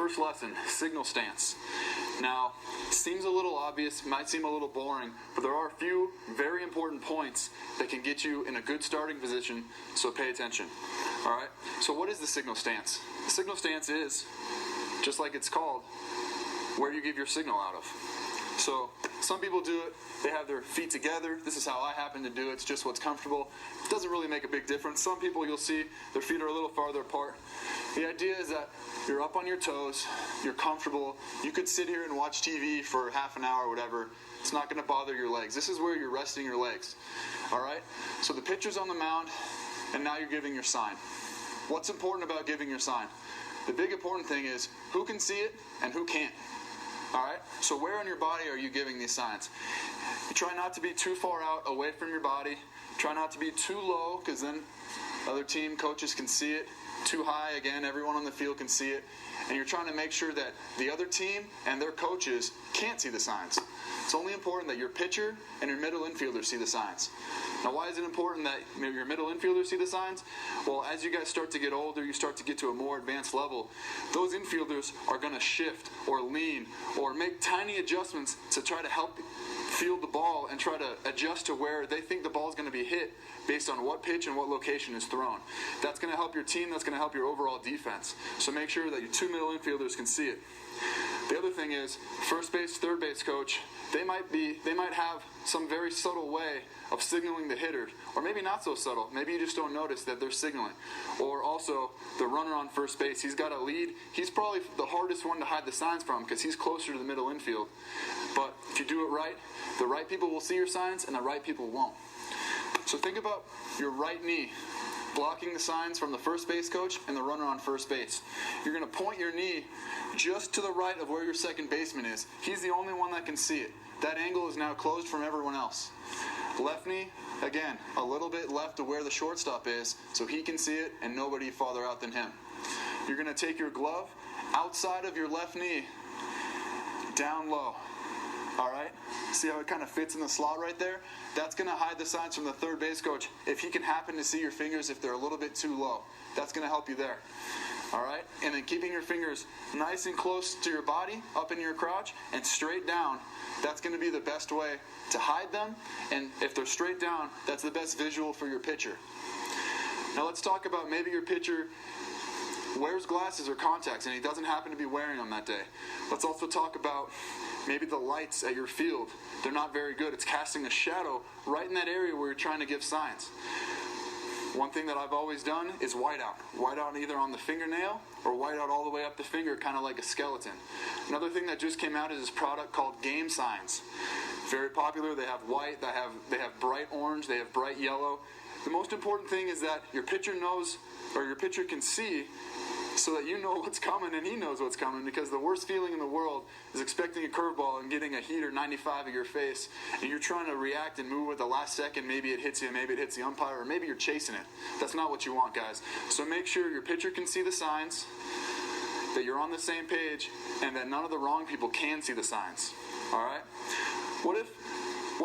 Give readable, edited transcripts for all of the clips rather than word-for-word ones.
First lesson, signal stance. Now, seems a little obvious, might seem a little boring, but there are a few very important points that can get you in a good starting position, so pay attention. All right, so what is the signal stance? The signal stance is, just like it's called, where you give your signal out of. So some people do it, they have their feet together. This is how I happen to do it. It's just what's comfortable. It doesn't really make a big difference. Some people you'll see their feet are a little farther apart. The idea is that you're up on your toes, you're comfortable. You could sit here and watch TV for half an hour or whatever. It's not going to bother your legs. This is where you're resting your legs. All right? So the pitcher's on the mound, and now you're giving your sign. What's important about giving your sign? The big important thing is who can see it and who can't. All right? So where on your body are you giving these signs? You try not to be too far out away from your body. Try not to be too low, because then other team coaches can see it. Too high, again, everyone on the field can see it. And you're trying to make sure that the other team and their coaches can't see the signs. It's only important that your pitcher and your middle infielder see the signs. Now, why is it important that your middle infielders see the signs? Well, as you guys start to get older, you start to get to a more advanced level, those infielders are going to shift or lean or make tiny adjustments to try to help field the ball and try to adjust to where they think the ball is going to be hit based on what pitch and what location is thrown. That's going to help your team. That's going to help your overall defense. So make sure that your two middle infielders can see it. The other thing is, first base, third base coach, they might have some very subtle way of signaling the hitter, or maybe not so subtle. Maybe you just don't notice that they're signaling. Or also, the runner on first base, he's got a lead. He's probably the hardest one to hide the signs from because he's closer to the middle infield. But if you do it right, the right people will see your signs and the right people won't. So think about your right knee blocking the signs from the first base coach and the runner on first base. You're going to point your knee just to the right of where your second baseman is. He's the only one that can see it. That angle is now closed from everyone else. Left knee, again, a little bit left of where the shortstop is, so he can see it and nobody farther out than him. You're going to take your glove outside of your left knee, down low. All right? See how it kind of fits in the slot right there? That's going to hide the signs from the third base coach if he can happen to see your fingers if they're a little bit too low. That's going to help you there. All right? And then keeping your fingers nice and close to your body, up in your crotch, and straight down. That's going to be the best way to hide them. And if they're straight down, that's the best visual for your pitcher. Now let's talk about maybe your pitcher wears glasses or contacts and he doesn't happen to be wearing them that day. Let's also talk about maybe the lights at your field. They're not very good. It's casting a shadow right in that area where you're trying to give signs. One thing that I've always done is whiteout. Whiteout either on the fingernail or whiteout all the way up the finger, kind of like a skeleton. Another thing that just came out is this product called Game Signs. Very popular. They have white, they have bright orange, they have bright yellow. The most important thing is that your pitcher knows, or your pitcher can see, so that you know what's coming and he knows what's coming, because the worst feeling in the world is expecting a curveball and getting a heater 95 at your face, and you're trying to react and move at the last second. Maybe it hits you, maybe it hits the umpire, or maybe you're chasing it. That's not what you want, guys. So make sure your pitcher can see the signs, that you're on the same page, and that none of the wrong people can see the signs. All right? What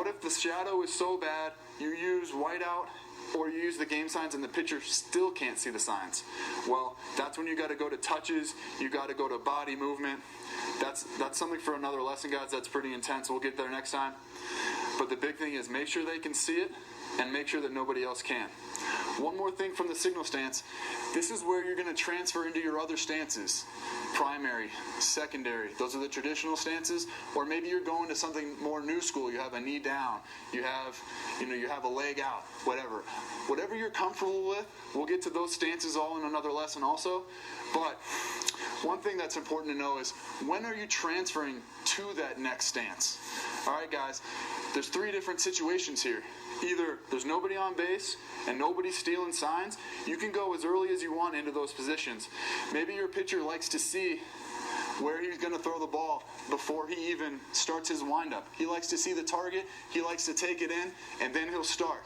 if the shadow is so bad you use whiteout or you use the game signs and the pitcher still can't see the signs? Well, that's when you got to go to touches, you got to go to body movement. That's something for another lesson, guys. That's pretty intense. We'll get there next time. But the big thing is make sure they can see it and make sure that nobody else can. One more thing from the signal stance. This is where you're going to transfer into your other stances. Primary, secondary, those are the traditional stances. Or maybe you're going to something more new school. You have a knee down, you have a leg out, whatever. Whatever you're comfortable with, we'll get to those stances all in another lesson also. But one thing that's important to know is, when are you transferring to that next stance? All right, guys, there's three different situations here. Either there's nobody on base and nobody's stealing signs. You can go as early as you want into those positions. Maybe your pitcher likes to see where he's going to throw the ball before he even starts his windup. He likes to see the target, he likes to take it in, and then he'll start.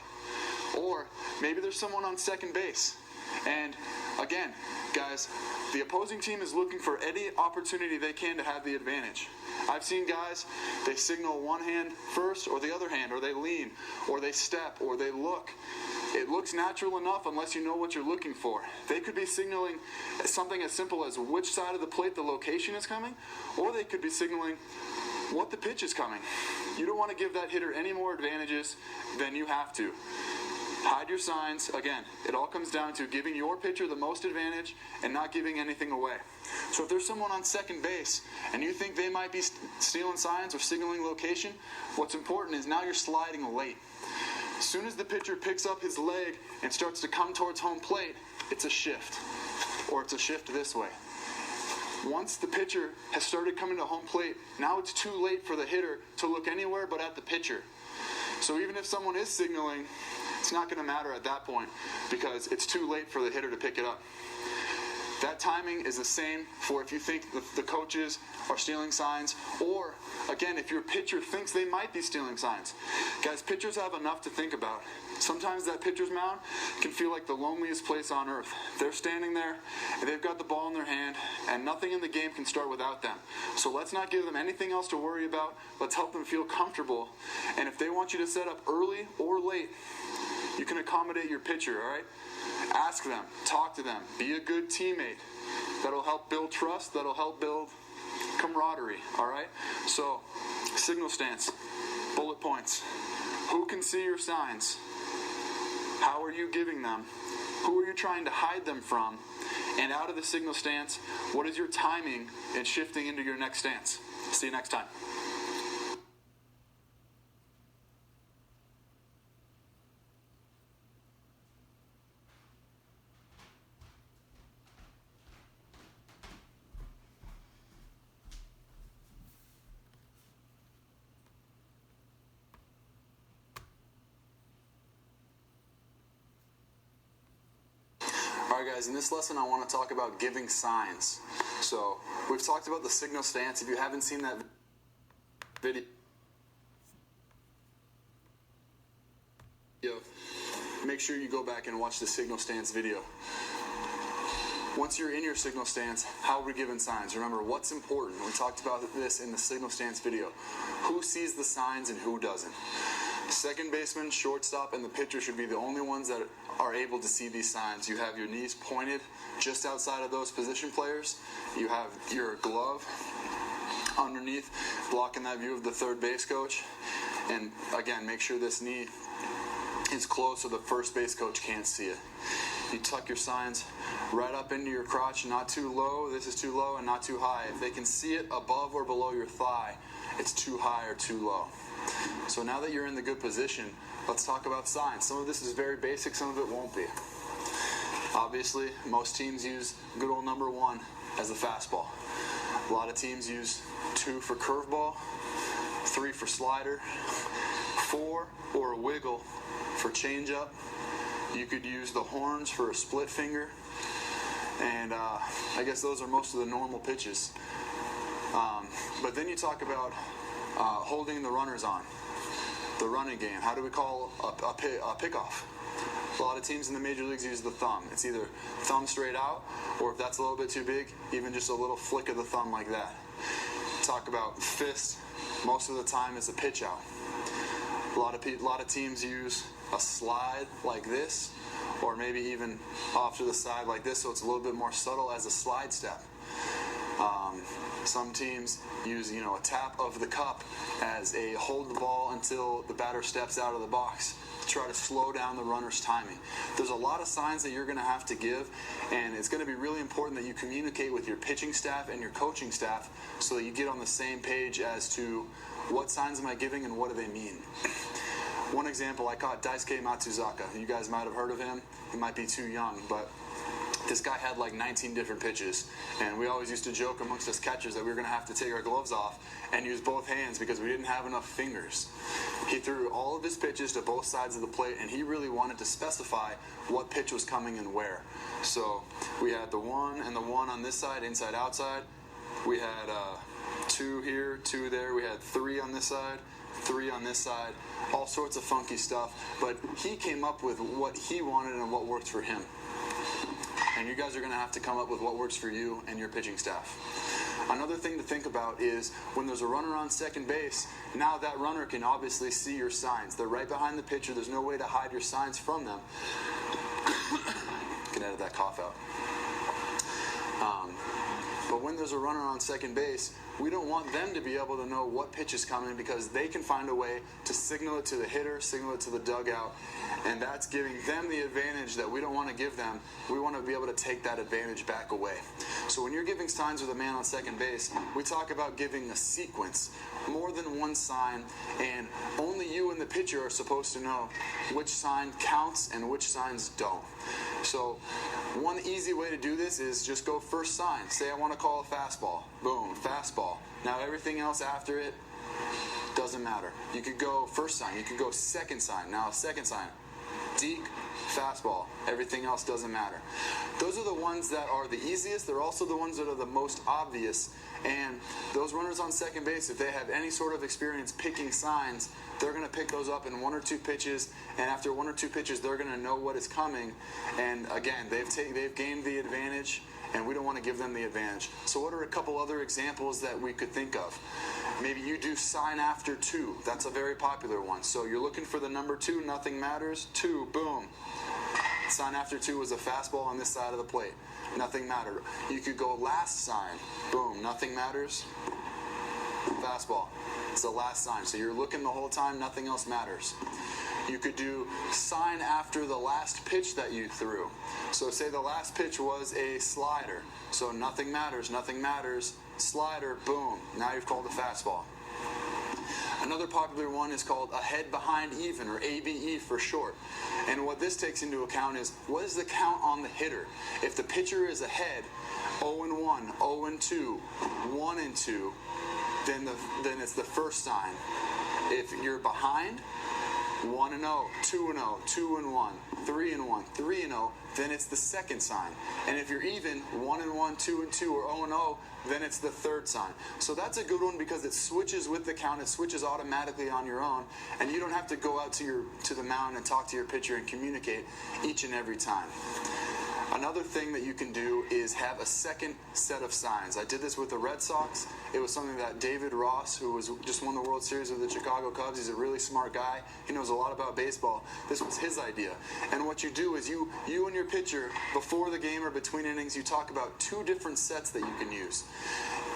Or maybe there's someone on second base And again, guys, the opposing team is looking for any opportunity they can to have the advantage. I've seen guys, they signal one hand first or the other hand, or they lean, or they step, or they look. It looks natural enough unless you know what you're looking for. They could be signaling something as simple as which side of the plate the location is coming, or they could be signaling what the pitch is coming. You don't want to give that hitter any more advantages than you have to. Hide your signs. Again, it all comes down to giving your pitcher the most advantage and not giving anything away. So if there's someone on second base and you think they might be stealing signs or signaling location, what's important is now you're sliding late. As soon as the pitcher picks up his leg and starts to come towards home plate, it's a shift, or it's a shift this way. Once the pitcher has started coming to home plate, now it's too late for the hitter to look anywhere but at the pitcher. So even if someone is signaling, it's not going to matter at that point because it's too late for the hitter to pick it up. That timing is the same for if you think the coaches are stealing signs, or, again, if your pitcher thinks they might be stealing signs. Guys, pitchers have enough to think about. Sometimes that pitcher's mound can feel like the loneliest place on earth. They're standing there, and they've got the ball in their hand, and nothing in the game can start without them. So let's not give them anything else to worry about. Let's help them feel comfortable. And if they want you to set up early or late, you can accommodate your pitcher, all right? Ask them, talk to them, be a good teammate. That'll help build trust, that'll help build camaraderie, all right? So, signal stance, bullet points. Who can see your signs? How are you giving them? Who are you trying to hide them from? And out of the signal stance, what is your timing in shifting into your next stance? See you next time. Alright guys, in this lesson I want to talk about giving signs. So, we've talked about the signal stance. If you haven't seen that video, make sure you go back and watch the signal stance video. Once you're in your signal stance, how are we giving signs? Remember, what's important? We talked about this in the signal stance video. Who sees the signs and who doesn't? Second baseman, shortstop, and the pitcher should be the only ones that are able to see these signs. You have your knees pointed just outside of those position players. You have your glove underneath, blocking that view of the third base coach. And again, make sure this knee is close so the first base coach can't see it. You tuck your signs right up into your crotch, not too low, this is too low, and not too high. If they can see it above or below your thigh, it's too high or too low. So now that you're in the good position, let's talk about signs. Some of this is very basic, some of it won't be. Obviously, most teams use good old number 1 as the fastball. A lot of teams use 2 for curveball, 3 for slider, 4 or a wiggle for changeup. You could use the horns for a split finger, and I guess those are most of the normal pitches. But then you talk about holding the runners on, the running game. How do we call a pickoff? A lot of teams in the major leagues use the thumb. It's either thumb straight out, or if that's a little bit too big, even just a little flick of the thumb like that. Talk about fist. Most of the time it's a pitch out. A lot of teams use a slide like this, or maybe even off to the side like this, so it's a little bit more subtle as a slide step. Some teams use, a tap of the cup as a hold the ball until the batter steps out of the box to try to slow down the runner's timing. There's a lot of signs that you're going to have to give, and it's going to be really important that you communicate with your pitching staff and your coaching staff so that you get on the same page as to what signs am I giving and what do they mean. One example, I caught Daisuke Matsuzaka. You guys might have heard of him. He might be too young, but this guy had like 19 different pitches, and we always used to joke amongst us catchers that we were going to have to take our gloves off and use both hands because we didn't have enough fingers. He threw all of his pitches to both sides of the plate, and he really wanted to specify what pitch was coming and where. So we had the 1 and the 1 on this side, inside, outside. We had 2 here, 2 there. We had 3 on this side, 3 on this side, all sorts of funky stuff. But he came up with what he wanted and what worked for him. and you guys are going to have to come up with what works for you and your pitching staff. Another thing to think about is when there's a runner on second base, now that runner can obviously see your signs. They're right behind the pitcher. There's no way to hide your signs from them. You can edit that cough out. But when there's a runner on second base, we don't want them to be able to know what pitch is coming because they can find a way to signal it to the hitter, signal it to the dugout, and that's giving them the advantage that we don't want to give them. We want to be able to take that advantage back away. So when you're giving signs with a man on second base, we talk about giving a sequence, more than one sign, and only you and the pitcher are supposed to know which sign counts and which signs don't. So one easy way to do this is just go first sign. Say I want to call a fastball. Boom, fastball. Now everything else after it doesn't matter. You could go first sign. You could go second sign. Now second sign. Deke, fastball. Everything else doesn't matter. Those are the ones that are the easiest. They're also the ones that are the most obvious. And those runners on second base, if they have any sort of experience picking signs, they're going to pick those up in one or two pitches. And after one or two pitches, they're going to know what is coming. And again, they've gained the advantage, and we don't want to give them the advantage. So what are a couple other examples that we could think of? Maybe you do sign after two. That's a very popular one. So you're looking for the number two, nothing matters. Two, boom. Sign after two was a fastball on this side of the plate. Nothing mattered. You could go last sign. Boom, nothing matters. Fastball. It's the last sign. So you're looking the whole time, nothing else matters. You could do sign after the last pitch that you threw. So say the last pitch was a slider. So nothing matters, slider, boom. Now you've called a fastball. Another popular one is called ahead behind even, or ABE for short. And what this takes into account is what is the count on the hitter? If the pitcher is ahead, 0-1, 0-2, 1-2, then it's the first sign. If you're behind, 1-0, 2-0, 2-1, 3-1, 3-0, then it's the second sign. And if you're even, 1-1, 2-2, or 0-0, then it's the third sign. So that's a good one because it switches with the count. It switches automatically on your own, and you don't have to go out to the mound and talk to your pitcher and communicate each and every time. Another thing that you can do is have a second set of signs. I did this with the Red Sox. It was something that David Ross, who just won the World Series with the Chicago Cubs, he's a really smart guy. He knows a lot about baseball. This was his idea. And what you do is you and your pitcher, before the game or between innings, you talk about two different sets that you can use.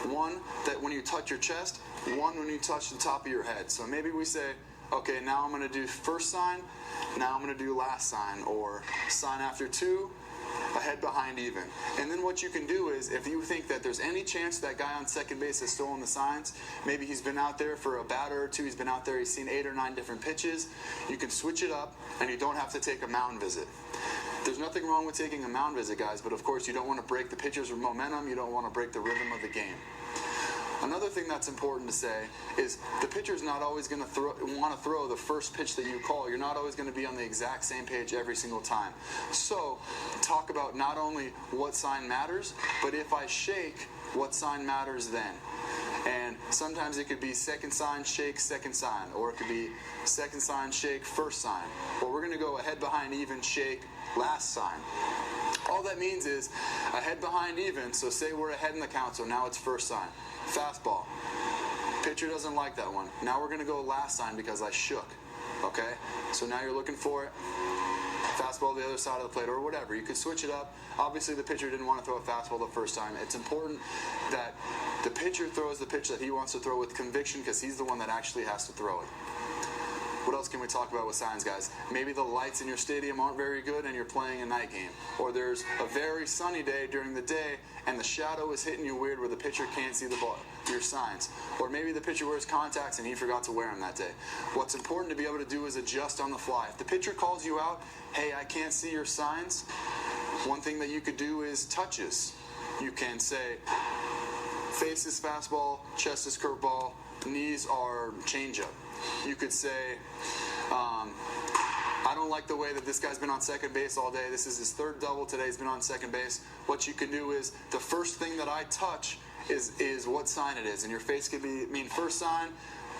One, that when you touch your chest, one when you touch the top of your head. So maybe we say, okay, now I'm going to do first sign, now I'm going to do last sign, or sign after two, ahead behind even. And then what you can do is, if you think that there's any chance that guy on second base has stolen the signs, maybe he's been out there for a batter or two, he's been out there, he's seen 8 or 9 different pitches, you can switch it up and you don't have to take a mound visit. There's nothing wrong with taking a mound visit, guys, but of course you don't want to break the pitcher's momentum, you don't want to break the rhythm of the game. Another thing that's important to say is the pitcher's not always going to want to throw the first pitch that you call. You're not always going to be on the exact same page every single time. So talk about not only what sign matters, but if I shake, what sign matters then. And sometimes it could be second sign, shake, second sign, or it could be second sign, shake, first sign. Or we're going to go ahead behind even, shake, last sign. All that means is ahead behind even, so say we're ahead in the count, so now it's first sign. Fastball. Pitcher doesn't like that one. Now we're going to go last sign because I shook. Okay? So now you're looking for it. Fastball the other side of the plate or whatever. You could switch it up. Obviously the pitcher didn't want to throw a fastball the first time. It's important that the pitcher throws the pitch that he wants to throw with conviction because he's the one that actually has to throw it. What else can we talk about with signs, guys? Maybe the lights in your stadium aren't very good and you're playing a night game. Or there's a very sunny day during the day and the shadow is hitting you weird where the pitcher can't see the ball, your signs. Or maybe the pitcher wears contacts and he forgot to wear them that day. What's important to be able to do is adjust on the fly. If the pitcher calls you out, hey, I can't see your signs, one thing that you could do is touches. You can say, face is fastball, chest is curveball, knees are changeup. You could say, I don't like the way that this guy's been on second base all day. This is his third double today. He's been on second base. What you can do is the first thing that I touch is what sign it is. And your face could mean first sign,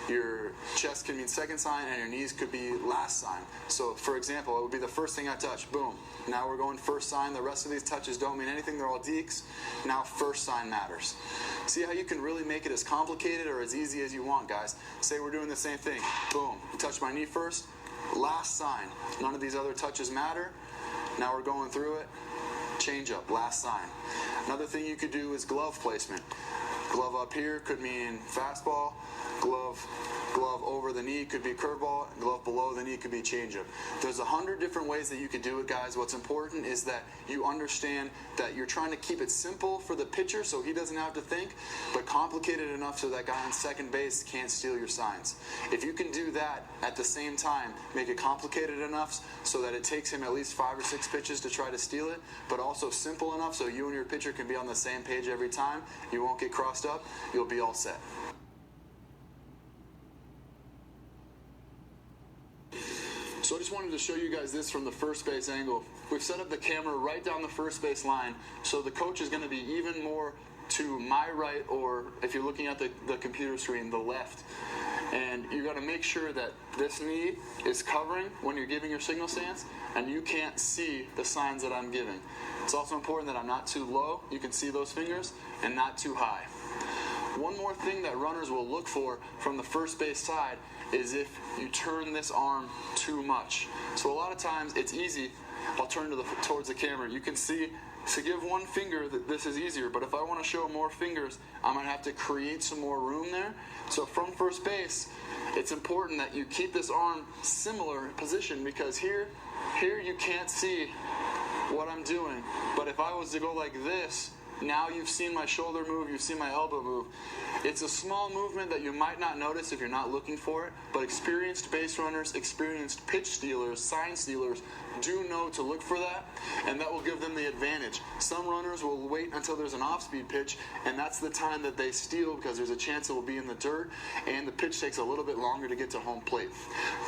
Your chest can mean second sign, and your knees could be last sign. So, for example, it would be the first thing I touch. Boom. Now we're going first sign. The rest of these touches don't mean anything. They're all deeks. Now first sign matters. See how you can really make it as complicated or as easy as you want, guys. Say we're doing the same thing. Boom. Touch my knee first. Last sign. None of these other touches matter. Now we're going through it. Change up. Last sign. Another thing you could do is glove placement. Glove up here could mean fastball. Glove over the knee could be curveball. Glove below the knee could be changeup. There's 100 different ways that you could do it, guys. What's important is that you understand that you're trying to keep it simple for the pitcher so he doesn't have to think, but complicated enough so that guy on second base can't steal your signs. If you can do that at the same time, make it complicated enough so that it takes him at least 5 or 6 pitches to try to steal it, but also simple enough so you and your pitcher can be on the same page every time, you won't get crossed up, you'll be all set. So I just wanted to show you guys this from the first base angle. We've set up the camera right down the first base line, so the coach is going to be even more to my right, or if you're looking at the computer screen, the left. And you got to make sure that this knee is covering when you're giving your signal stance, and you can't see the signs that I'm giving. It's also important that I'm not too low, you can see those fingers, and not too high. One more thing that runners will look for from the first base side is if you turn this arm too much. So a lot of times it's easy. I'll turn towards the camera. You can see to give one finger that this is easier, but if I want to show more fingers, I'm going to have to create some more room there. So from first base, it's important that you keep this arm similar position, because here you can't see what I'm doing. But if I was to go like this, now you've seen my shoulder move, you've seen my elbow move. It's a small movement that you might not notice if you're not looking for it, but experienced base runners, experienced pitch stealers, sign stealers do know to look for that, and that will give them the advantage. Some runners will wait until there's an off-speed pitch, and that's the time that they steal because there's a chance it will be in the dirt, and the pitch takes a little bit longer to get to home plate.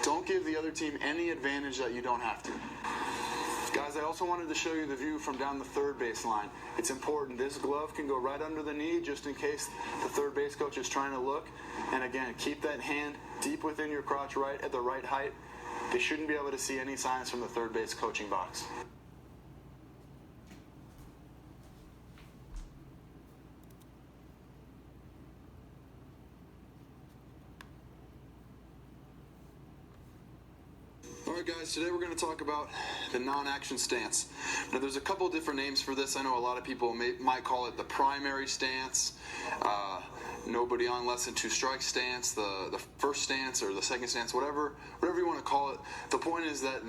Don't give the other team any advantage that you don't have to. Guys, I also wanted to show you the view from down the third base line. It's important. This glove can go right under the knee just in case the third base coach is trying to look. And again, keep that hand deep within your crotch, right at the right height. They shouldn't be able to see any signs from the third base coaching box. Alright guys, today we're going to talk about the non-action stance. Now there's a couple different names for this. I know a lot of people might call it the primary stance, nobody on less than 2 strike stance, the first stance or the second stance, whatever you want to call it. The point is that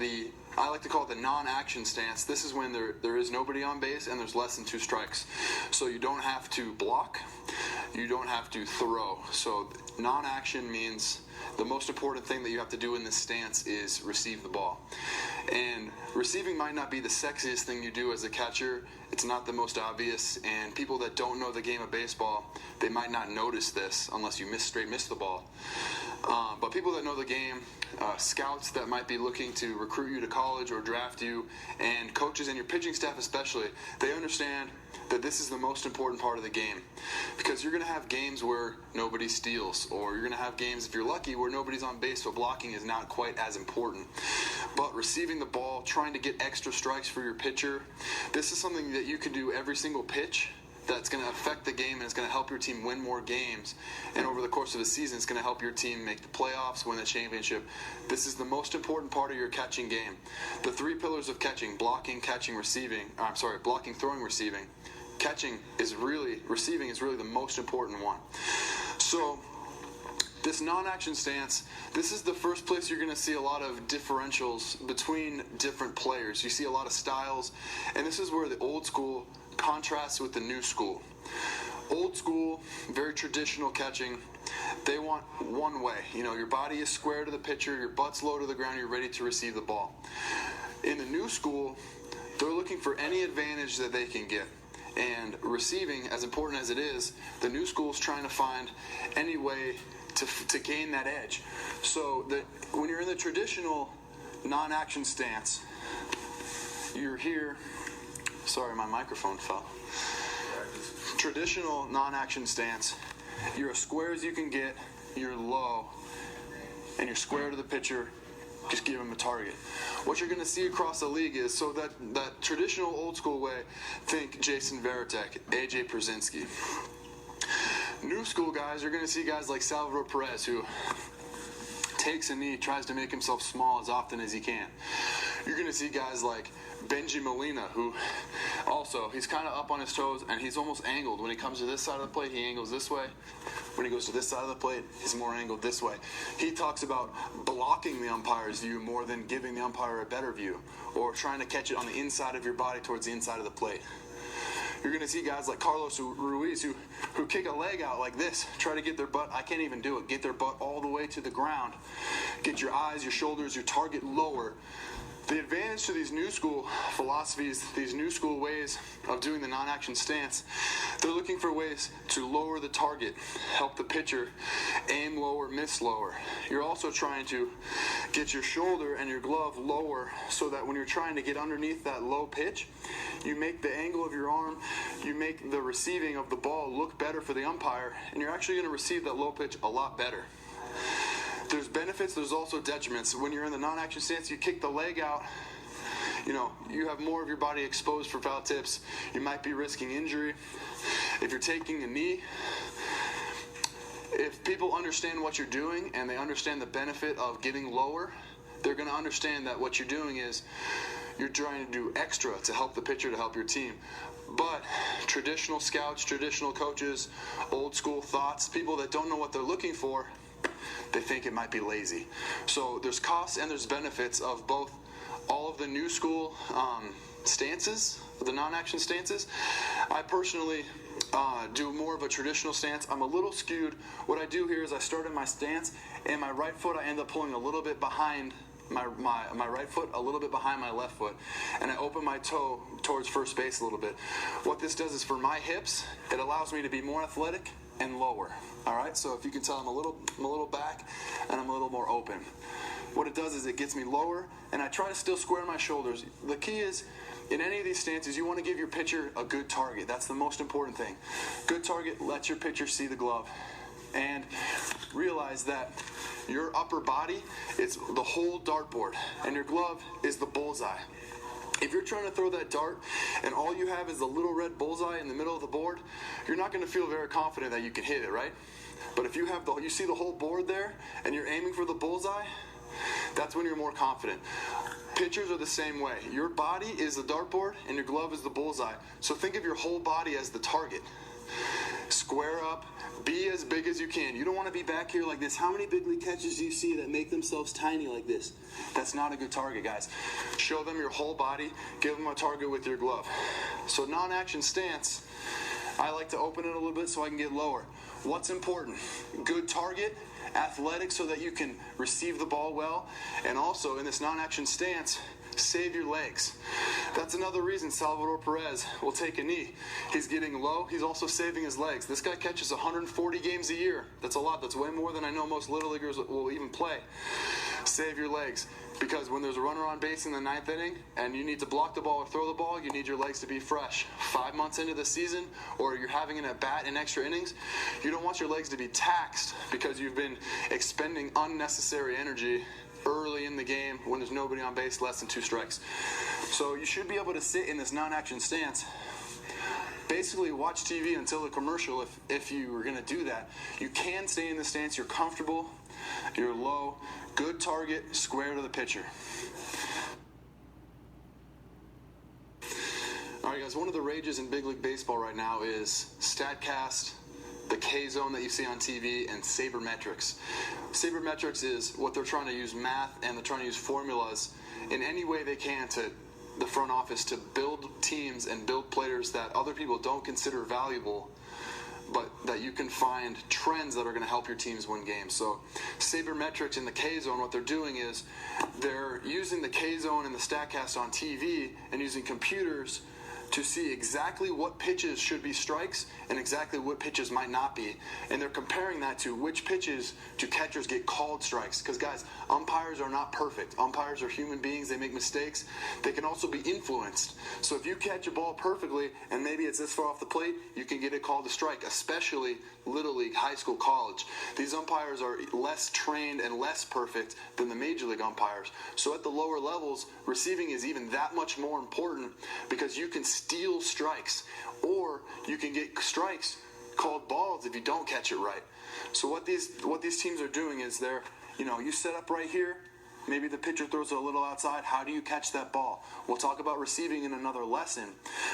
I like to call it the non-action stance. This is when there is nobody on base and there's less than 2 strikes. So you don't have to block, you don't have to throw. So non-action means the most important thing that you have to do in this stance is receive the ball. And receiving might not be the sexiest thing you do as a catcher. It's not the most obvious, and people that don't know the game of baseball, they might not notice this unless you straight miss the ball. But people that know the game, scouts that might be looking to recruit you to college or draft you, and coaches and your pitching staff especially, they understand that this is the most important part of the game. Because you're going to have games where nobody steals, or you're going to have games, if you're lucky, where nobody's on base, so blocking is not quite as important. But receiving the ball, trying to get extra strikes for your pitcher, this is something that you can do every single pitch that's going to affect the game, and it's going to help your team win more games. And over the course of the season, it's going to help your team make the playoffs, win the championship. This is the most important part of your catching game. The 3 pillars of catching: blocking, catching, blocking, throwing, receiving. Receiving is really the most important one. So this non-action stance, this is the first place you're going to see a lot of differentials between different players. You see a lot of styles, and this is where the old school contrasts with the new school. Old school, very traditional catching, they want one way. Your body is square to the pitcher, your butt's low to the ground, you're ready to receive the ball. In the new school, they're looking for any advantage that they can get. And receiving, as important as it is, the new school is trying to find any way to gain that edge. So that when you're in the traditional non-action stance, you're here. Sorry, my microphone fell. Traditional non-action stance, you're as square as you can get. you're low, and you're square to the pitcher, just give him a target. What you're going to see across the league is, so that traditional old school way, think Jason Varitek, AJ Pierzynski. New school guys, you're going to see guys like Salvador Perez, who takes a knee, tries to make himself small as often as he can. You're going to see guys like Benji Molina, who also, he's kind of up on his toes, and he's almost angled. When he comes to this side of the plate, he angles this way. When he goes to this side of the plate, he's more angled this way. He talks about blocking the umpire's view more than giving the umpire a better view, or trying to catch it on the inside of your body towards the inside of the plate. You're going to see guys like Carlos Ruiz who kick a leg out like this, try to get their butt, I can't even do it, get their butt all the way to the ground. Get your eyes, your shoulders, your target lower. The advantage to these new school philosophies, these new school ways of doing the non-action stance, they're looking for ways to lower the target, help the pitcher aim lower, miss lower. You're also trying to get your shoulder and your glove lower so that when you're trying to get underneath that low pitch, you make the angle of your arm, you make the receiving of the ball look better for the umpire, and you're actually going to receive that low pitch a lot better. There's benefits, there's also detriments. When you're in the non-action stance, you kick the leg out, you have more of your body exposed for foul tips. You might be risking injury. If you're taking a knee, if people understand what you're doing and they understand the benefit of getting lower, they're going to understand that what you're doing is you're trying to do extra to help the pitcher, to help your team. But traditional scouts, traditional coaches, old school thoughts, people that don't know what they're looking for, they think it might be lazy. So there's costs and there's benefits of both all of the new school stances, the non-action stances. I personally do more of a traditional stance. I'm a little skewed. What I do here is I start in my stance, and my right foot I end up pulling a little bit behind my right foot, a little bit behind my left foot, and I open my toe towards first base a little bit. What this does is for my hips, it allows me to be more athletic and lower. All right, so if you can tell, I'm a little back and I'm a little more open. What it does is it gets me lower, and I try to still square my shoulders. The key is, in any of these stances, you want to give your pitcher a good target. That's the most important thing. Good target lets your pitcher see the glove. And realize that your upper body is the whole dartboard, and your glove is the bullseye. If you're trying to throw that dart and all you have is the little red bullseye in the middle of the board, you're not going to feel very confident that you can hit it, right? But if you see the whole board there and you're aiming for the bullseye, that's when you're more confident. Pitchers are the same way. Your body is the dartboard and your glove is the bullseye. So think of your whole body as the target. Square up, be as big as you can. You don't want to be back here like this. How many big league catchers do you see that make themselves tiny like this? That's not a good target, guys. Show them your whole body. Give them a target with your glove. So non-action stance, I like to open it a little bit so I can get lower. What's important? Good target, athletic so that you can receive the ball well, and also in this non-action stance, save your legs. That's another reason Salvador Perez will take a knee. He's getting low. He's also saving his legs. This guy catches 140 games a year. That's a lot. That's way more than I know most Little Leaguers will even play. Save your legs. Because when there's a runner on base in the ninth inning and you need to block the ball or throw the ball, you need your legs to be fresh. 5 months into the season, or you're having an at-bat in extra innings, you don't want your legs to be taxed because you've been expending unnecessary energy early in the game when there's nobody on base, less than 2 strikes. So you should be able to sit in this non-action stance. Basically watch TV until the commercial if you were going to do that. You can stay in the stance, you're comfortable, you're low, good target, square to the pitcher. Alright guys, one of the rages in Big League Baseball right now is StatCast, the K-Zone that you see on TV, and Sabermetrics. Sabermetrics is what they're trying to use math, and they're trying to use formulas in any way they can to the front office to build teams and build players that other people don't consider valuable, but that you can find trends that are going to help your teams win games. So Sabermetrics in the K-Zone, what they're doing is they're using the K-Zone and the StatCast on TV and using computers to see exactly what pitches should be strikes and exactly what pitches might not be. And they're comparing that to which pitches do catchers get called strikes. Because guys, umpires are not perfect. Umpires are human beings, they make mistakes. They can also be influenced. So if you catch a ball perfectly and maybe it's this far off the plate, you can get it called a strike, especially Little League, high school, college. These umpires are less trained and less perfect than the major league umpires. So at the lower levels, receiving is even that much more important because you can steal strikes or you can get strikes called balls if you don't catch it right. So what these teams are doing is you set up right here, maybe the pitcher throws it a little outside. How do you catch that ball? We'll talk about receiving in another lesson.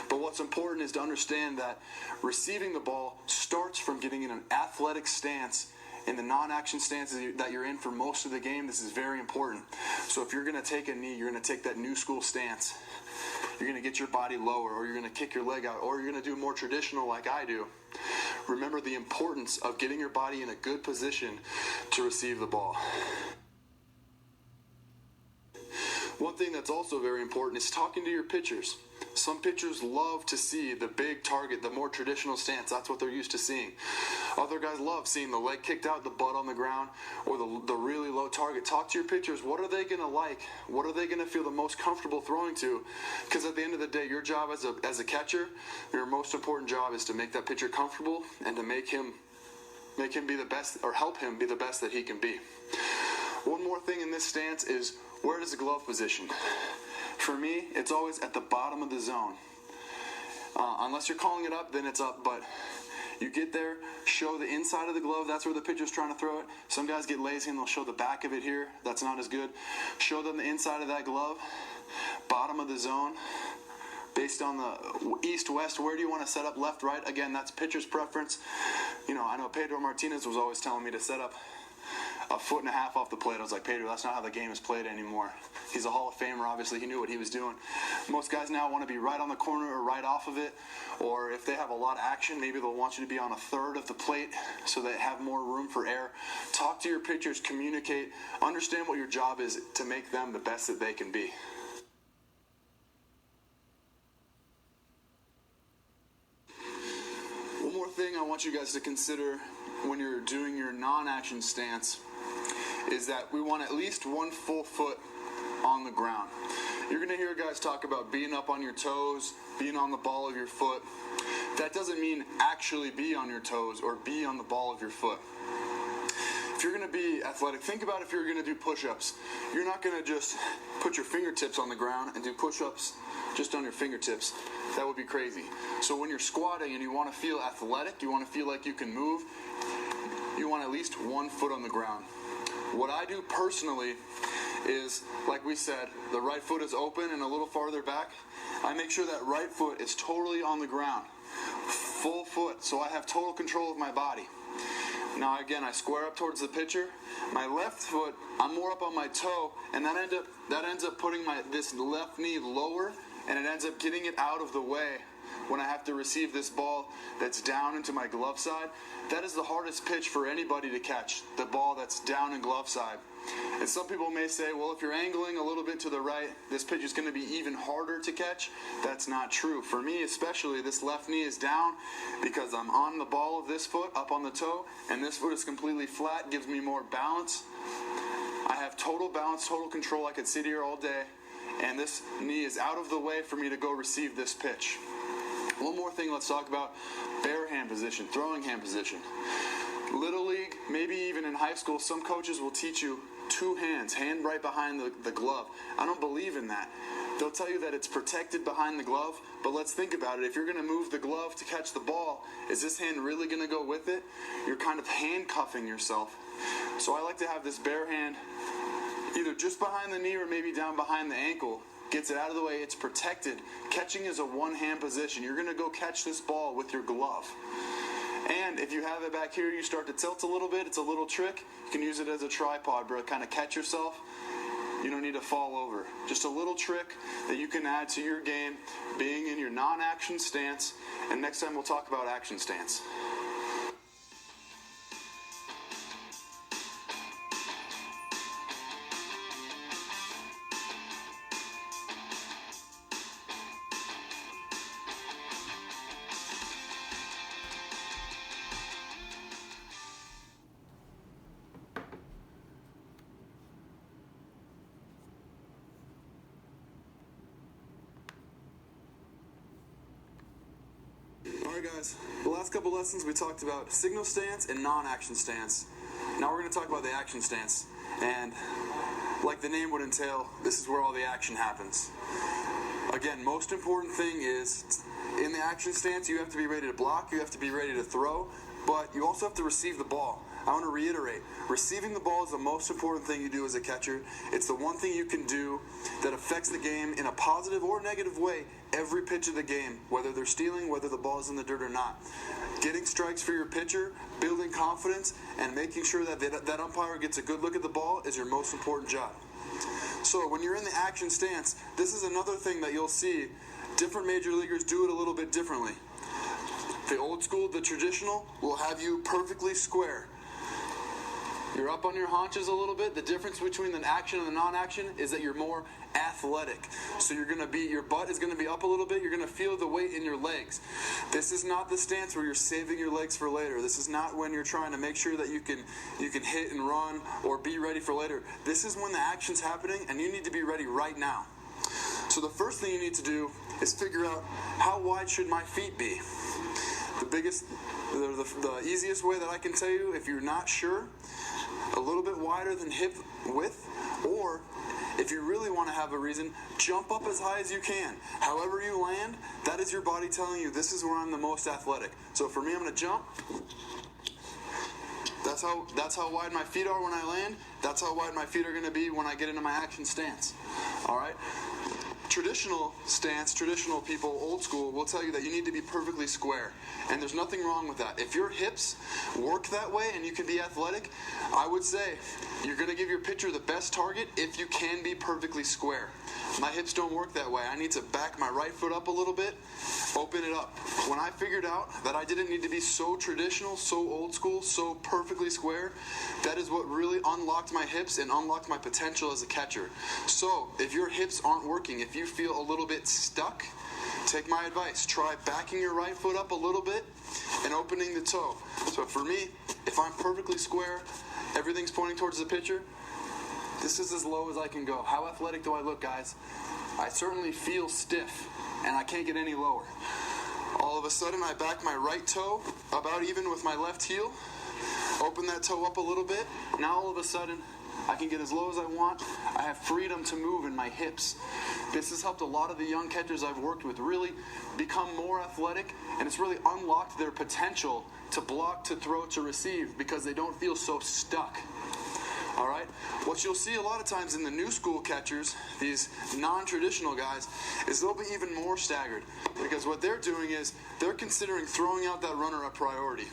But what's important is to understand that receiving the ball starts from getting in an athletic stance. In the non-action stances that you're in for most of the game, this is very important. So if you're going to take a knee, you're going to take that new school stance. You're going to get your body lower, or you're going to kick your leg out, or you're going to do more traditional like I do. Remember the importance of getting your body in a good position to receive the ball. One thing that's also very important is talking to your pitchers. Some pitchers love to see the big target, the more traditional stance. That's what they're used to seeing. Other guys love seeing the leg kicked out, the butt on the ground, or the really low target. Talk to your pitchers. What are they going to like? What are they going to feel the most comfortable throwing to? Because at the end of the day, your job as a catcher, your most important job is to make that pitcher comfortable and to make him be the best, or help him be the best that he can be. One more thing in this stance is, where does the glove position? For me, it's always at the bottom of the zone. Unless you're calling it up, then it's up, but you get there, show the inside of the glove, that's where the pitcher's trying to throw it. Some guys get lazy and they'll show the back of it here. That's not as good. Show them the inside of that glove, bottom of the zone. Based on the east-west, where do you want to set up, left, right? Again, that's pitcher's preference. I know Pedro Martinez was always telling me to set up a foot and a half off the plate. I was like, Pedro, that's not how the game is played anymore. He's a Hall of Famer, obviously. He knew what he was doing. Most guys now want to be right on the corner or right off of it. Or if they have a lot of action, maybe they'll want you to be on a third of the plate so they have more room for air. Talk to your pitchers, communicate, understand what your job is to make them the best that they can be. One more thing I want you guys to consider when you're doing your non-action stance is that we want at least 1 full foot on the ground. You're going to hear guys talk about being up on your toes, being on the ball of your foot. That doesn't mean actually be on your toes or be on the ball of your foot. If you're going to be athletic, think about if you're going to do push-ups. You're not going to just put your fingertips on the ground and do push-ups just on your fingertips. That would be crazy. So when you're squatting and you want to feel athletic, you want to feel like you can move, you want at least 1 foot on the ground. What I do personally is, like we said, the right foot is open and a little farther back. I make sure that right foot is totally on the ground, full foot, so I have total control of my body. Now again, I square up towards the pitcher. My left foot, I'm more up on my toe, and that ends up putting this left knee lower, and it ends up getting it out of the way when I have to receive this ball that's down into my glove side. That is the hardest pitch for anybody to catch, the ball that's down in glove side. And some people may say, well, if you're angling a little bit to the right, this pitch is going to be even harder to catch. That's not true. For me especially, this left knee is down because I'm on the ball of this foot, up on the toe, and this foot is completely flat, gives me more balance. I have total balance, total control. I could sit here all day, and this knee is out of the way for me to go receive this pitch. One more thing, let's talk about bare hand position, throwing hand position. Little League, maybe even in high school, some coaches will teach you 2 hands, hand right behind the glove. I don't believe in that. They'll tell you that it's protected behind the glove, but let's think about it. If you're going to move the glove to catch the ball, is this hand really going to go with it? You're kind of handcuffing yourself. So I like to have this bare hand either just behind the knee or maybe down behind the ankle. Gets it out of the way, it's protected. Catching is a one-hand position. You're going to go catch this ball with your glove. And if you have it back here, you start to tilt a little bit, it's a little trick. You can use it as a tripod, bro. Kind of catch yourself. You don't need to fall over. Just a little trick that you can add to your game, being in your non-action stance. And next time we'll talk about action stance. guys, the last couple lessons we talked about signal stance and non-action stance. Now we're going to talk about the action stance. And like the name would entail, this is where all the action happens. Again, most important thing is in the action stance, you have to be ready to block, you have to be ready to throw, but you also have to receive the ball. I want to reiterate, receiving the ball is the most important thing you do as a catcher. It's the one thing you can do that affects the game in a positive or negative way every pitch of the game, whether they're stealing, whether the ball's in the dirt or not. Getting strikes for your pitcher, building confidence, and making sure that that umpire gets a good look at the ball is your most important job. So when you're in the action stance, this is another thing that you'll see different major leaguers do it a little bit differently. The old school, the traditional, will have you perfectly square. You're up on your haunches a little bit. The difference between the action and the non-action is that you're more athletic. So your butt is gonna be up a little bit. You're gonna feel the weight in your legs. This is not the stance where you're saving your legs for later. This is not when you're trying to make sure that you can hit and run or be ready for later. This is when the action's happening and you need to be ready right now. So the first thing you need to do is figure out how wide should my feet be. The easiest way that I can tell you, if you're not sure, a little bit wider than hip width, or if you really want to have a reason, jump up as high as you can. However you land, that is your body telling you this is where I'm the most athletic. So for me, I'm going to jump. That's how wide my feet are when I land. That's how wide my feet are going to be when I get into my action stance. All right? Traditional stance, traditional people, old school, will tell you that you need to be perfectly square. And there's nothing wrong with that. If your hips work that way and you can be athletic, I would say you're going to give your pitcher the best target if you can be perfectly square. My hips don't work that way. I need to back my right foot up a little bit, open it up. When I figured out that I didn't need to be so traditional, so old school, so perfectly square, that is what really unlocked my hips and unlocked my potential as a catcher. So if your hips aren't working, if you feel a little bit stuck, take my advice. Try backing your right foot up a little bit and opening the toe. So for me, if I'm perfectly square, everything's pointing towards the pitcher, this is as low as I can go. How athletic do I look, guys? I certainly feel stiff, and I can't get any lower. All of a sudden, I back my right toe about even with my left heel, open that toe up a little bit. Now all of a sudden, I can get as low as I want. I have freedom to move in my hips. This has helped a lot of the young catchers I've worked with really become more athletic, and it's really unlocked their potential to block, to throw, to receive, because they don't feel so stuck. All right? What you'll see a lot of times in the new school catchers, these non-traditional guys, is they'll be even more staggered. Because what they're doing is they're considering throwing out that runner a priority.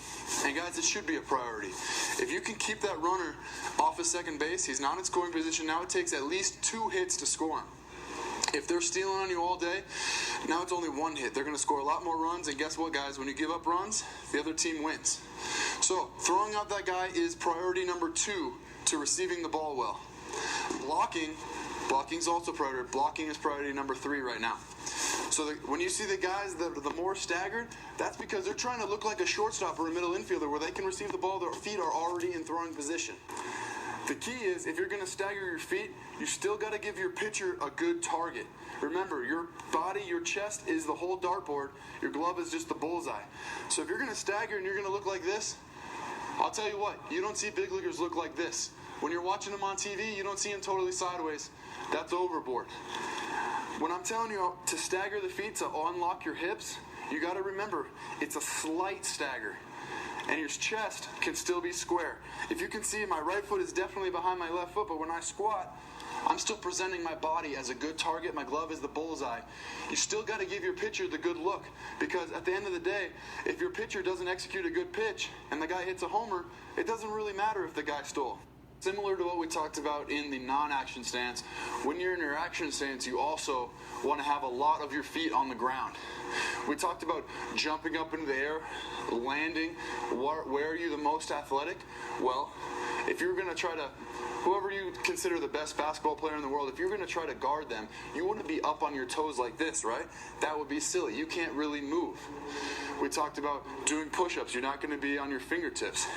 And guys, it should be a priority. If you can keep that runner off of second base, he's not in scoring position. Now it takes at least 2 hits to score him. If they're stealing on you all day, now it's only 1 hit. They're going to score a lot more runs, and guess what, guys? When you give up runs, the other team wins. So throwing out that guy is priority number 2 to receiving the ball well. Blocking is also priority. Blocking is priority number 3 right now. So when you see the guys that are the more staggered, that's because they're trying to look like a shortstop or a middle infielder where they can receive the ball, their feet are already in throwing position. The key is, if you're going to stagger your feet, you still got to give your pitcher a good target. Remember, your body, your chest is the whole dartboard. Your glove is just the bullseye. So if you're going to stagger and you're going to look like this, I'll tell you what, you don't see big leaguers look like this. When you're watching them on TV, you don't see them totally sideways. That's overboard. When I'm telling you to stagger the feet, to unlock your hips, you got to remember, it's a slight stagger. And your chest can still be square. If you can see, my right foot is definitely behind my left foot, but when I squat, I'm still presenting my body as a good target. My glove is the bullseye. You still got to give your pitcher the good look, because at the end of the day, if your pitcher doesn't execute a good pitch and the guy hits a homer, it doesn't really matter if the guy stole. Similar to what we talked about in the non-action stance, when you're in your action stance, you also want to have a lot of your feet on the ground. We talked about jumping up into the air, landing. Where are you the most athletic? Well, if you're going to try to, whoever you consider the best basketball player in the world, if you're going to try to guard them, you wouldn't be up on your toes like this, right? That would be silly. You can't really move. We talked about doing push-ups. You're not going to be on your fingertips.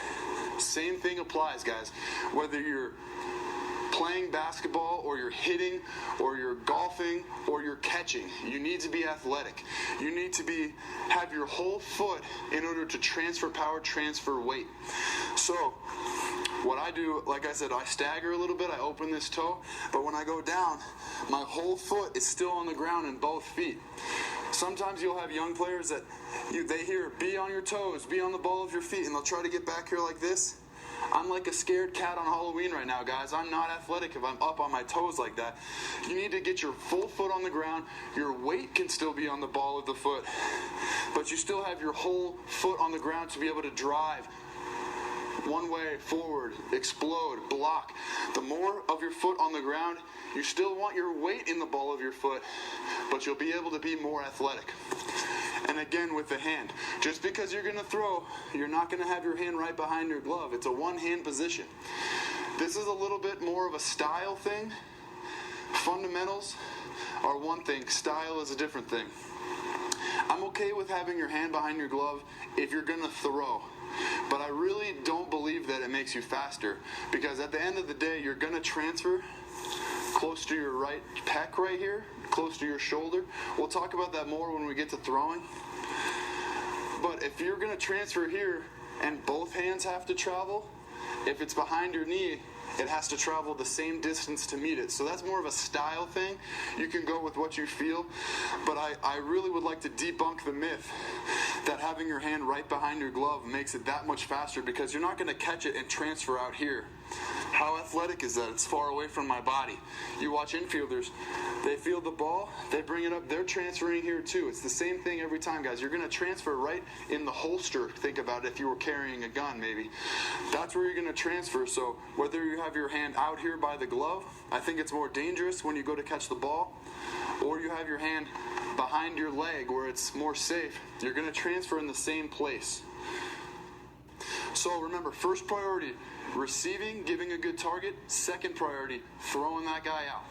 Same thing applies, guys. Whether you're playing basketball or you're hitting or you're golfing or you're catching, you need to be athletic. You need to have your whole foot in order to transfer power, transfer weight. So what I do, like I said, I stagger a little bit, I open this toe, but when I go down, my whole foot is still on the ground in both feet. Sometimes you'll have young players that they hear, be on your toes, be on the ball of your feet, and they'll try to get back here like this. I'm like a scared cat on Halloween right now, guys. I'm not athletic if I'm up on my toes like that. You need to get your full foot on the ground. Your weight can still be on the ball of the foot, but you still have your whole foot on the ground to be able to drive one way, forward, explode, block. The more of your foot on the ground, you still want your weight in the ball of your foot, but you'll be able to be more athletic. And again with the hand, just because you're going to throw, you're not going to have your hand right behind your glove. It's a one-hand position. This is a little bit more of a style thing. Fundamentals are one thing, style is a different thing. I'm okay with having your hand behind your glove if you're going to throw. But I really don't believe that it makes you faster, because at the end of the day, you're going to transfer close to your right pec right here, close to your shoulder. We'll talk about that more when we get to throwing. But if you're going to transfer here and both hands have to travel, if it's behind your knee, it has to travel the same distance to meet it. So that's more of a style thing. You can go with what you feel. But I really would like to debunk the myth that having your hand right behind your glove makes it that much faster, because you're not going to catch it and transfer out here. How athletic is that? It's far away from my body. You watch infielders, they field the ball, they bring it up, they're transferring here too. It's the same thing every time, guys. You're going to transfer right in the holster. Think about it if you were carrying a gun, maybe. That's where you're going to transfer. So whether you have your hand out here by the glove, I think it's more dangerous when you go to catch the ball, or you have your hand behind your leg where it's more safe, you're going to transfer in the same place. So remember, first priority, receiving, giving a good target. Second priority, throwing that guy out.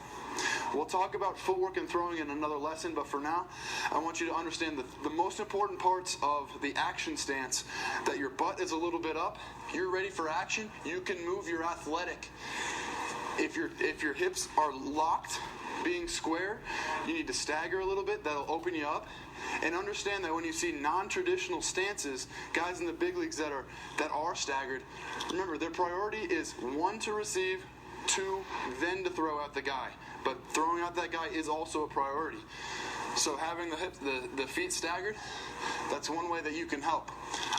We'll talk about footwork and throwing in another lesson, but for now, I want you to understand the most important parts of the action stance, that your butt is a little bit up, you're ready for action, you can move, you're athletic. If your hips are locked, being square, you need to stagger a little bit. That'll open you up. And understand that when you see non-traditional stances, guys in the big leagues that are staggered, remember their priority is 1, to receive, 2, then to throw out the guy. But throwing out that guy is also a priority. So having the feet staggered, that's one way that you can help.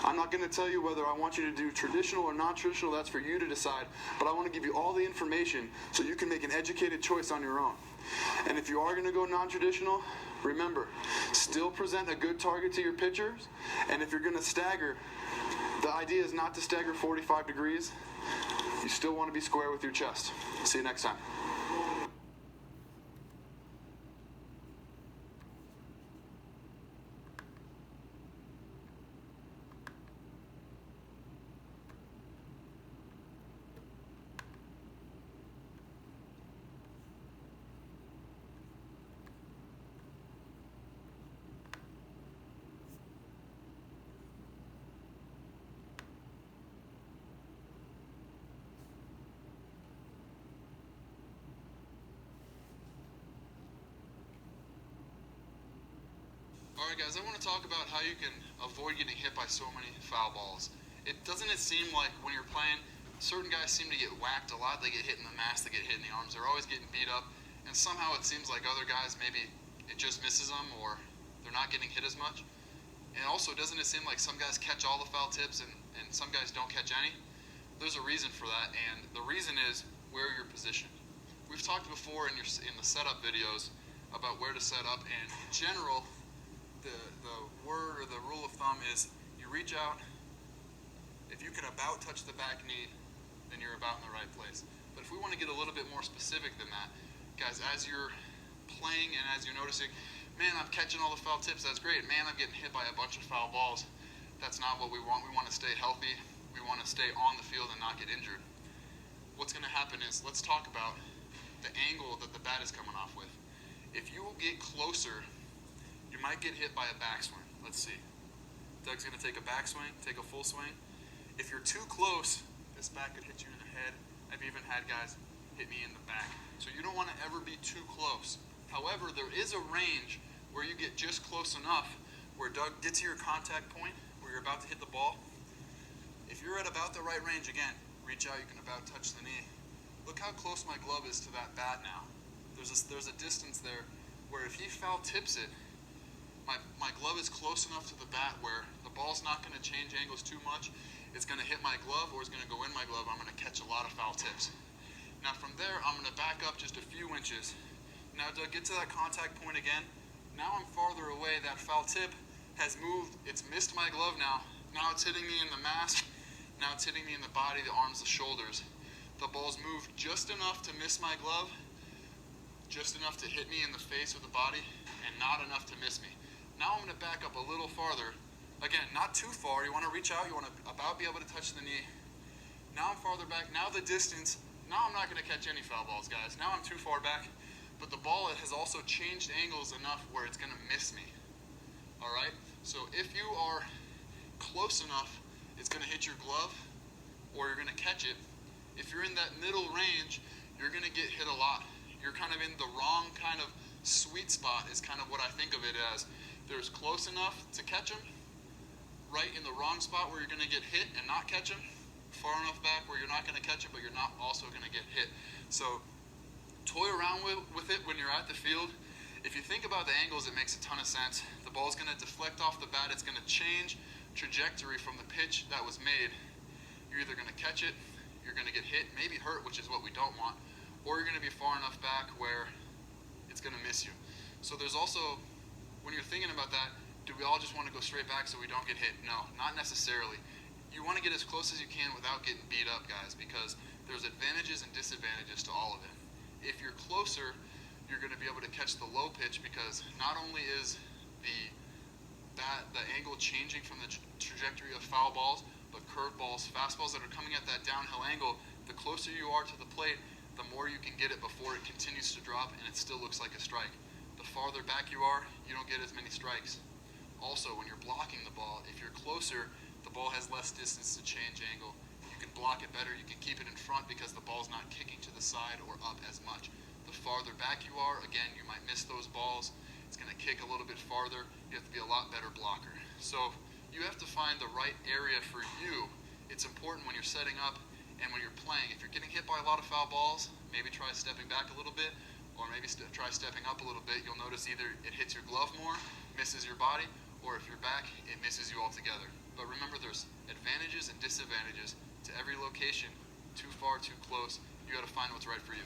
I'm not going to tell you whether I want you to do traditional or non-traditional. That's for you to decide. But I want to give you all the information so you can make an educated choice on your own. And if you are going to go non-traditional, remember, still present a good target to your pitchers. And if you're going to stagger, the idea is not to stagger 45 degrees. You still want to be square with your chest. See you next time. Alright guys, I want to talk about how you can avoid getting hit by so many foul balls. Doesn't it seem like when you're playing, certain guys seem to get whacked a lot. They get hit in the mask, they get hit in the arms, they're always getting beat up, and somehow it seems like other guys, maybe it just misses them or they're not getting hit as much. And also, doesn't it seem like some guys catch all the foul tips and some guys don't catch any? There's a reason for that, and the reason is where you're positioned. We've talked before in the setup videos about where to set up, and in general, the word or the rule of thumb is you reach out. If you can about touch the back knee, then you're about in the right place. But if we want to get a little bit more specific than that, guys, as you're playing and as you're noticing, man, I'm catching all the foul tips, that's great. Man, I'm getting hit by a bunch of foul balls. That's not what we want. We want to stay healthy. We want to stay on the field and not get injured. What's going to happen is, let's talk about the angle that the bat is coming off with. If you will get closer, you might get hit by a backswing. Let's see. Doug's going to take a backswing, take a full swing. If you're too close, this bat could hit you in the head. I've even had guys hit me in the back. So you don't want to ever be too close. However, there is a range where you get just close enough where Doug gets to your contact point where you're about to hit the ball. If you're at about the right range, again, reach out, you can about touch the knee. Look how close my glove is to that bat now. There's a distance there where if he foul tips it, my glove is close enough to the bat where the ball's not going to change angles too much. It's going to hit my glove or it's going to go in my glove. I'm going to catch a lot of foul tips. Now from there, I'm going to back up just a few inches. Now Doug, get to that contact point again. Now I'm farther away. That foul tip has moved. It's missed my glove now. Now it's hitting me in the mask. Now it's hitting me in the body, the arms, the shoulders. The ball's moved just enough to miss my glove, just enough to hit me in the face or the body, and not enough to miss me. Now I'm going to back up a little farther. Again, not too far. You want to reach out. You want to about be able to touch the knee. Now I'm farther back. Now the distance. Now I'm not going to catch any foul balls, guys. Now I'm too far back. But the ball has also changed angles enough where it's going to miss me. All right? So if you are close enough, it's going to hit your glove or you're going to catch it. If you're in that middle range, you're going to get hit a lot. You're kind of in the wrong kind of sweet spot is kind of what I think of it as. There's close enough to catch them, right in the wrong spot where you're going to get hit and not catch them, far enough back where you're not going to catch it, but you're not also going to get hit. So toy around with it when you're at the field. If you think about the angles, it makes a ton of sense. The ball's going to deflect off the bat. It's going to change trajectory from the pitch that was made. You're either going to catch it, you're going to get hit, maybe hurt, which is what we don't want, or you're going to be far enough back where it's going to miss you. So there's also, when you're thinking about that, do we all just want to go straight back so we don't get hit? No, not necessarily. You want to get as close as you can without getting beat up, guys, because there's advantages and disadvantages to all of it. If you're closer, you're going to be able to catch the low pitch because not only is the angle changing from the trajectory of foul balls, but curve balls, fastballs that are coming at that downhill angle, the closer you are to the plate, the more you can get it before it continues to drop and it still looks like a strike. The farther back you are, you don't get as many strikes. Also, when you're blocking the ball, if you're closer, the ball has less distance to change angle. You can block it better, you can keep it in front because the ball's not kicking to the side or up as much. The farther back you are, again, you might miss those balls. It's going to kick a little bit farther. You have to be a lot better blocker. So you have to find the right area for you. It's important when you're setting up and when you're playing. If you're getting hit by a lot of foul balls, maybe try stepping back a little bit, or maybe try stepping up a little bit. You'll notice either it hits your glove more, misses your body, or if you're back, it misses you altogether. But remember, there's advantages and disadvantages to every location. Too far, too close. You got to find what's right for you.